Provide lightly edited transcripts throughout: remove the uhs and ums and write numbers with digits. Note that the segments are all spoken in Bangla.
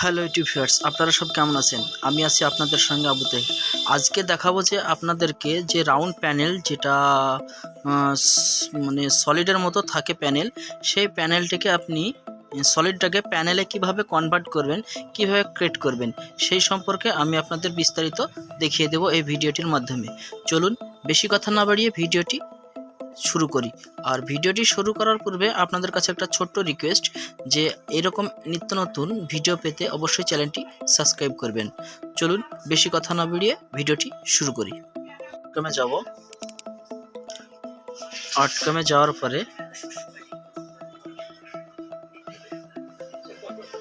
হ্যালো ইউটিউব ভিউয়ার্স, আপনারা সব কেমন আছেন? আমি আছি আপনাদের সঙ্গে আবুতে। আজকে দেখাবো যে আপনাদেরকে যে রাউন্ড প্যানেল যেটা মানে সলিডের মতো থাকে প্যানেল, সেই প্যানেলটিকে আপনি সলিডটাকে প্যানেলে কিভাবে কনভার্ট করবেন, কিভাবে ক্রিয়েট করবেন, সেই সম্পর্কে আমি আপনাদের বিস্তারিত দেখিয়ে দেব এই ভিডিওটির মাধ্যমে। চলুন বেশি কথা না বাড়িয়ে ভিডিওটি শুরু করি। আর ভিডিওটি শুরু করার পূর্বে আপনাদের কাছে একটা ছোট্ট রিকোয়েস্ট যে এরকম নিত্য নতুন ভিডিও পেতে অবশ্যই চ্যানেলটি সাবস্ক্রাইব করবেন। চলুন বেশি কথা না বাড়িয়ে ভিডিওটি শুরু করি। আউটকামে যাব। আউটকামে যাওয়ার পরে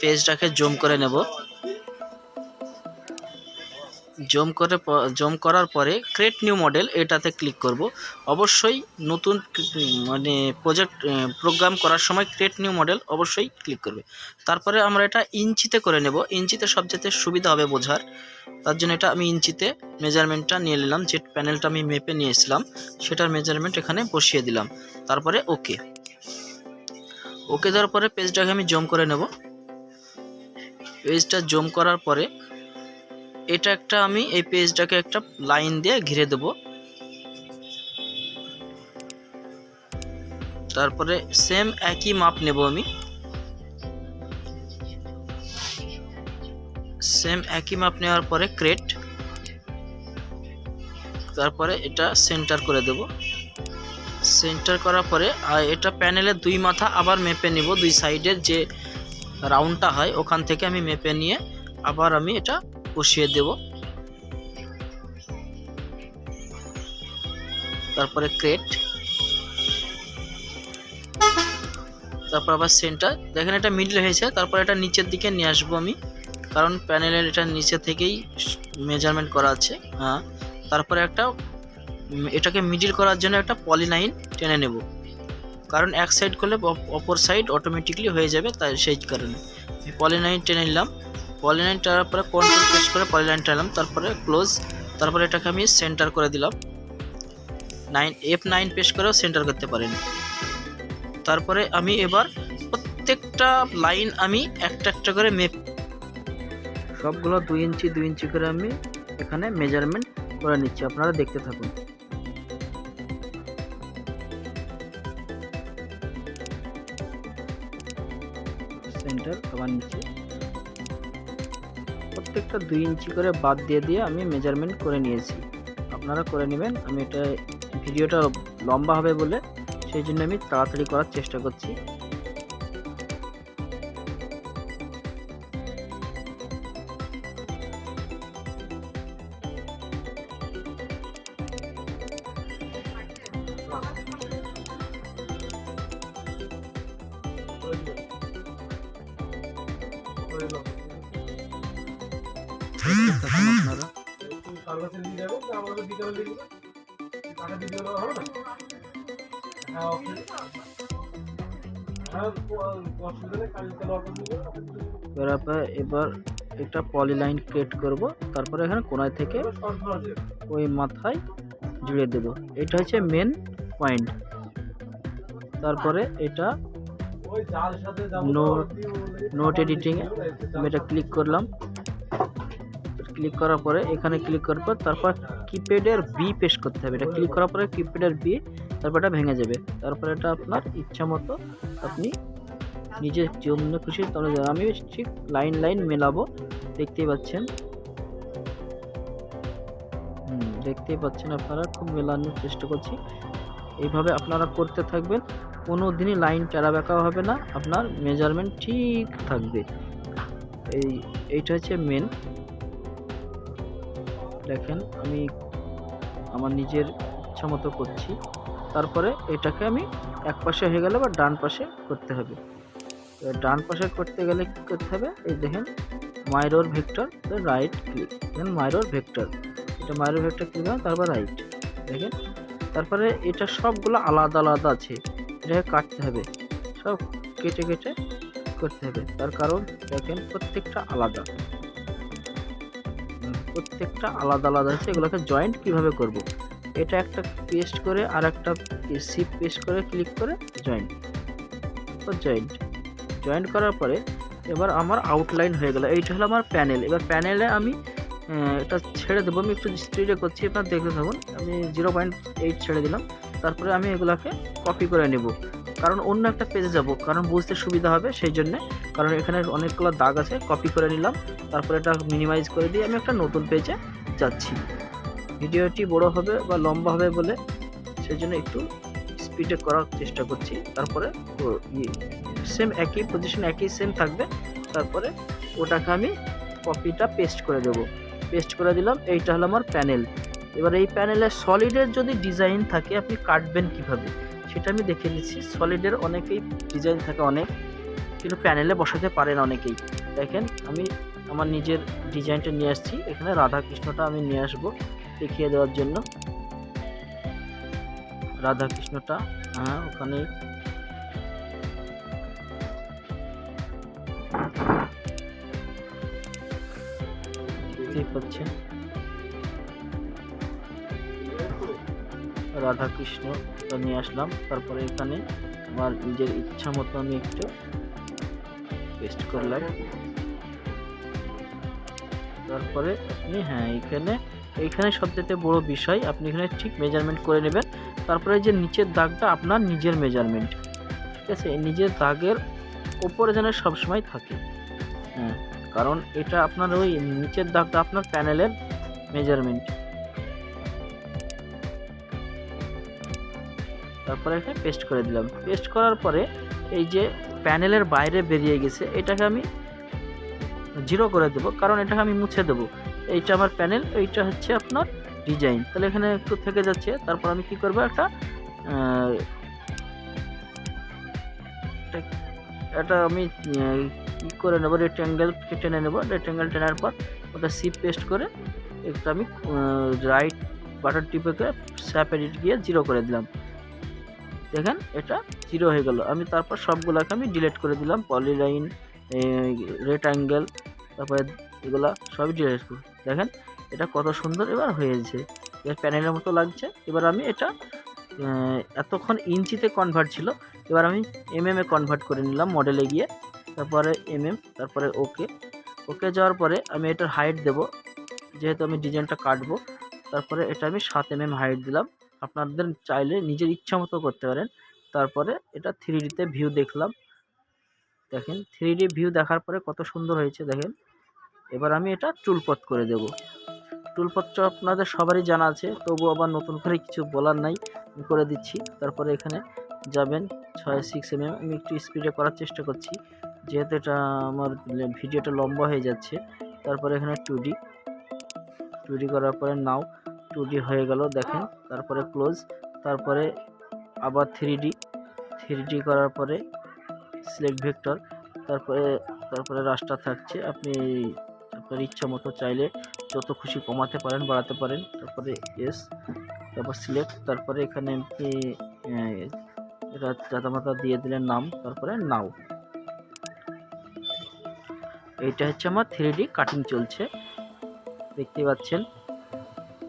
পেজটাকে জুম করে নেব। জুম করার পরে ক্রিয়েট নিউ মডেল এটাতে ক্লিক করব। অবশ্যই নতুন মানে প্রোগ্রাম করার সময় ক্রিয়েট নিউ মডেল অবশ্যই ক্লিক করবে। তারপরে আমরা এটা ইঞ্চিতে করে নেব। ইঞ্চিতে সবচেয়ে সুবিধা হবে বোঝার, তার জন্য এটা আমি ইঞ্চিতে মেজারমেন্টটা নিয়ে নিলাম। যে প্যানেলটা আমি মেপে নিয়েছিলাম সেটার মেজারমেন্ট এখানে বসিয়ে দিলাম। তারপরে ওকে দেওয়ার পরে পেজটাকে আমি জুম করে নেব। পেজটা জুম করার পরে এটা একটা আমি এই পেজটাকে একটা লাইন দিয়ে ঘিরে দেব। তারপরে সেম একই মাপ নেব আমি, সেম একই মাপ নেওয়ার পরে ক্রিয়েট, তারপরে এটা সেন্টার করে দেব। সেন্টার করার পরে এটা প্যানেলের দুই মাথা আবার মেপে নিব। দুই সাইডের যে রাউন্ডটা হয় ওখান থেকে আমি মেপে নিয়ে আবার আমি এটা বসিয়ে দেব। তারপরে ক্রিয়েট, তারপর আবার সেন্টার। দেখেন এটা মিডল হয়েছে। তারপর এটা নিচের দিকে নিয়ে আসবো আমি, কারণ প্যানেলের এটা নিচে থেকেই মেজারমেন্ট করা আছে। হ্যাঁ, তারপরে এটাকে মিডল করার জন্য একটা পলিলাইন টেনে নেব, কারণ এক সাইড করলে অপর সাইড অটোমেটিকলি হয়ে যাবে, তাই সেই কারণে আমি পলিলাইন টেনে নিলাম। পলিলাইন টানার পরে কন্ট্রোল প্রেস করে পলিলাইন টানলাম, তারপরে ক্লোজ। তারপরে এটাকে আমি সেন্টার করে দিলাম। F9 প্রেস করেও সেন্টার করতে পারেন। তারপরে আমি এবার প্রত্যেকটা লাইন আমি একটা একটা করে সবগুলো 2 ইঞ্চি 2 ইঞ্চি করে আমি এখানে মেজারমেন্ট করে নিচ্ছি। আপনারা দেখতে থাকুন। সেন্টার আবার নিচে প্রত্যেকটা 2 ইঞ্চি করে বাদ দিয়ে আমি মেজারমেন্ট করে নিয়েছি। আপনারা করে নেবেন। আমি এটা ভিডিওটা লম্বা হবে বলে সেই জন্য আমি তাড়াতাড়ি করার চেষ্টা করছি। এবার একটা পলিলাইন ক্রিয়েট করব। তারপরে এখানে কোণায় থেকে ওই মাথায় জুড়ে দেব। এটা হচ্ছে মেন পয়েন্ট। তারপরে এটা নোট এডিটিং আমি এটা ক্লিক করলাম। ক্লিক করার পরে এখানে ক্লিক করার পর তারপর কিপ্যাডের বি প্রেস করতে হবে। এটা ক্লিক করার পরে কিপ্যাডের বি, তারপর এটা ভেঙে যাবে। তারপরে এটা আপনার ইচ্ছা মতো আপনি নিজে যেমন খুশি তাহলে আমি ঠিক লাইন লাইন মেলাবো। দেখতেই পাচ্ছেন, আপনারা খুব মেলানোর চেষ্টা করছি। এইভাবে আপনারা করতে থাকবেন, কোনো দিনই লাইন টেরা বেঁকা হবে না, আপনার মেজারমেন্ট ঠিক থাকবে। এইটা হচ্ছে মেন। দেখেন আমি আমার নিজের ইচ্ছা মতো করছি। তারপরে এটাকে আমি এক পাশে হয়ে গেলে বা ডান পাশে করতে হবে। ডান পাশে করতে গেলে কী করতে হবে, এই দেখেন মাইরর ভেক্টর, রাইট ক্লিক, দেখেন মাইরর ভেক্টর, এটা মাইরর ভেক্টর ক্লিক করুন, তারপর রাইট। দেখেন তারপরে এটা সবগুলো আলাদা আলাদা আছে, এটাকে কাটতে হবে, সব কেটে কেটে করতে হবে। তার কারণ দেখেন প্রত্যেকটা আলাদা আলাদা আছে। এগুলোকে জয়েন্ট কিভাবে করব, এটা একটা পেস্ট করে আর একটা শিফট পেস্ট করে ক্লিক করে জয়েন্ট করার পরে এবার আমার আউটলাইন হয়ে গেল। এইটা হলো আমার প্যানেল। এবার প্যানেলে আমি এটা ছেড়ে দেবো। আমি একটু স্পিডে করছি, আপনারা দেখতে থাকুন। আমি 0.8 ছেড়ে দিলাম। তারপরে আমি এগুলাকে কপি করে নেব, কারণ অন্য একটা পেজে যাব, কারণ বুঝতে সুবিধা হবে সেই জন্যে। কারণ এখানে অনেকগুলো দাগ আছে, কপি করে নিলাম। তারপরে এটা মিনিমাইজ করে দিয়ে আমি একটা নতুন পেজে যাচ্ছি। ভিডিওটি বড় হবে বা লম্বা হবে বলে সেই জন্য একটু স্পিডে করার চেষ্টা করছি। তারপরে সেম একই পজিশন, একই সেম থাকবে। তারপরে ওটাকে আমি কপিটা পেস্ট করে দেবো। পেস্ট করে দিলাম। এইটা হলো আমার প্যানেল। এবার এই প্যানেলে সলিডের যদি ডিজাইন থাকে আপনি কাটবেন কিভাবে সেটা আমি দেখিয়ে দিচ্ছি। সলিডের অনেকেই ডিজাইন থাকে অনেক, কিন্তু প্যানেলে বসাতে পারেন অনেকেই। দেখেন আমি আমার নিজের ডিজাইনটা নিয়ে আসছি। এখানে রাধাকৃষ্ণটা আমি নিয়ে আসবো দেখিয়ে দেওয়ার জন্য। রাধাকৃষ্ণটা ওখানে দেখতেই পাচ্ছেন রাধাকৃষ্ণটা নিয়ে আসলাম। তারপরে এখানে আমার নিজের ইচ্ছা মতো আমি একটু পেস্ট করলাম। তারপরে আপনি এইখানে সবথেকে বড় বিষয়, আপনি এখানে ঠিক মেজারমেন্ট করে নেবেন। তারপরে যে নিচের দাগটা আপনার নিজের মেজারমেন্ট, ঠিক আছে? নিজের দাগের ওপরে যেন সবসময় থাকে, কারণ এটা আপনার ওই নিচের দাগটা আপনার প্যানেলের মেজারমেন্ট। তারপরে এখানে পেস্ট করে দিলাম। পেস্ট করার পরে এই যে প্যানেলের বাইরে বেরিয়ে গেছে এটাকে আমি 0 করে দেবো, কারণ এটাকে আমি মুছে দেবো। এইটা আমার প্যানেল, এইটা হচ্ছে আপনার ডিজাইন। তাহলে এখানে একটু থেকে যাচ্ছে। তারপর আমি কি করবো, এটা আমি কি করে নেবো, রেক্ট্যাঙ্গেল টেনে নেবো। রেক্ট্যাঙ্গেল টেনার পর ওটা সিপ পেস্ট করে একটু আমি রাইট বাটন টিপে করে স্যাপ এডিট গিয়ে 0 করে দিলাম। দেখেন এটা 0 হয়ে গেল। আমি তারপর সবগুলোকে আমি ডিলিট করে দিলাম। পলিলাইন, রেক্ট্যাঙ্গেল, তারপরে এগুলা সবই ডিলিট করি। দেখেন এটা কত সুন্দর এবার হয়েছে, এর প্যানেলের মতো লাগছে। এবার আমি এটা এতক্ষণ ইঞ্চিতে কনভার্ট ছিল, এবার আমি এমএম এ কনভার্ট করে নিলাম মডেলে গিয়ে। তারপরে এমএম, তারপরে ওকে যাওয়ার পরে আমি এটার হাইট দেব, যেহেতু আমি ডিজাইনটা কাটবো। তারপরে এটা আমি 7 mm হাইট দিলাম। আপনাদের চাইলে নিজের ইচ্ছা মতো করতে পারেন। তারপরে এটা 3Dতে ভিউ দেখলাম। দেখেন 3D ভিউ দেখার পরে কত সুন্দর হয়েছে দেখেন। এবার আমি এটা টুলপথ করে দেব। টুলপথটা আপনাদের সবারই জানা আছে, তবু আবার নতুন করে কিছু বলার নাই, আমি করে দিচ্ছি। তারপরে এখানে যাবেন 6 mm। আমি একটু স্পিডে করার চেষ্টা করছি, যেহেতু এটা আমার ভিডিওটা লম্বা হয়ে যাচ্ছে। তারপরে এখানে 2D করার পরে নাও 2D হয়ে গেল দেখেন। তারপরে ক্লোজ, তারপরে আবার 3D করার পরে সিলেক্ট ভেক্টর, তারপরে রাস্টার থাকছে। আপনি আপনার ইচ্ছা মতো চাইলে যত খুশি কমাতে পারেন, বাড়াতে পারেন। তারপরে এস, তারপর সিলেক্ট, তারপরে এখানে আপনি এটা জাতামাতা দিয়ে দিলেন নাম, তারপরে নাও। এইটা হচ্ছে আমার 3D কাটিং চলছে, দেখতে পাচ্ছেন।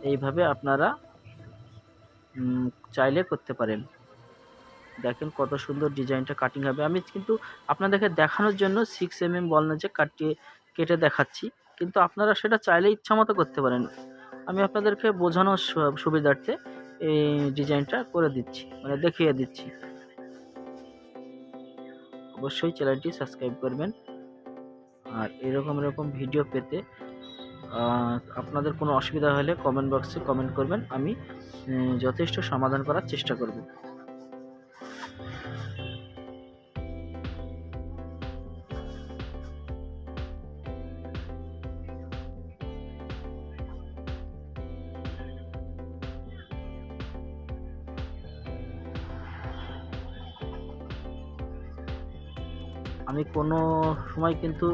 এইভাবে আপনারা চাইলে করতে পারেন। দেখেন কত সুন্দর ডিজাইনটা কাটিং হবে। আমি কিন্তু আপনাদেরকে দেখানোর জন্য 6 mm বলনা যে কেটে দেখাচ্ছি, কিন্তু আপনারা সেটা চাইলে ইচ্ছা মতো করতে পারেন। আমি আপনাদেরকে বোঝানোর সুবিধার্থে এই ডিজাইনটা করে দিচ্ছি, মানে দেখিয়ে দিচ্ছি। অবশ্যই চ্যানেলটি সাবস্ক্রাইব করবেন। আর এরকম ভিডিও পেতে আপনাদের কোনো অসুবিধা হলে কমেন্ট বক্সে কমেন্ট করবেন, আমি যথেষ্ট সমাধান করার চেষ্টা করব। আমি কোনো সময় কিন্তু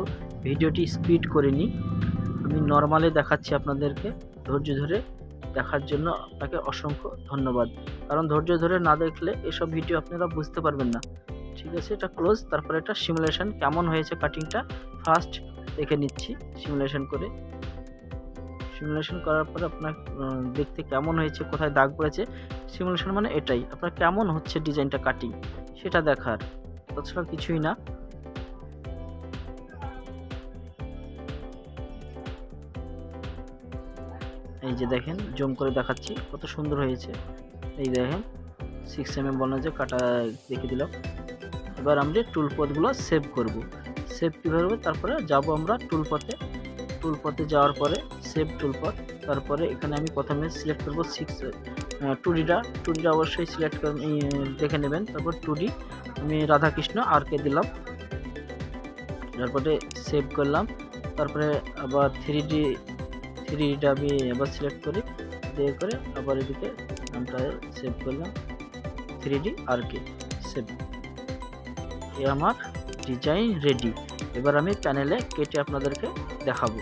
ভিডিওটি স্পিড করিনি, আমি নর্মালি দেখাচ্ছি আপনাদেরকে। ধৈর্য ধরে দেখার জন্য আপনাকে অসংখ্য ধন্যবাদ, কারণ ধৈর্য ধরে না দেখলে এসব ভিডিও আপনারা বুঝতে পারবেন না। ঠিক আছে, এটা ক্লোজ। তারপরে এটা সিমুলেশন কেমন হয়েছে কাটিংটা ফার্স্ট দেখে নিচ্ছি। সিমুলেশন করার পরে আপনার দেখতে কেমন হয়েছে, কোথায় দাগ পড়েছে। সিমুলেশন মানে এটাই, আপনার কেমন হচ্ছে ডিজাইনটা কাটিং সেটা দেখার, তাছাড়া কিছুই না। এই যে দেখেন জুম করে দেখাচ্ছি কত সুন্দর হয়েছে। এই দেখেন 6 mm বর্ণে কাটা রেখে দিলাম। এবার আমরা টুল পথগুলো সেভ করব। সেভ কীভাবে হবে, তারপরে যাব আমরা টুল পথে যাওয়ার পরে সেভ টুল পথ। তারপরে এখানে আমি প্রথমে সিলেক্ট করব 2Dটা অবশ্যই সিলেক্ট করে দেখে নেবেন। তারপর 2D আমি রাধাকৃষ্ণ আরকে দিলাম, তারপরে সেভ করলাম। তারপরে আবার 3Dটা আমি আবার সিলেক্ট করি, দিয়ে করে আবার এদিকে নামটা সেভ করলাম 3D আরকে সেভ। এ আমার ডিজাইন রেডি। এবার আমি প্যানেলে কেটে আপনাদেরকে দেখাবো।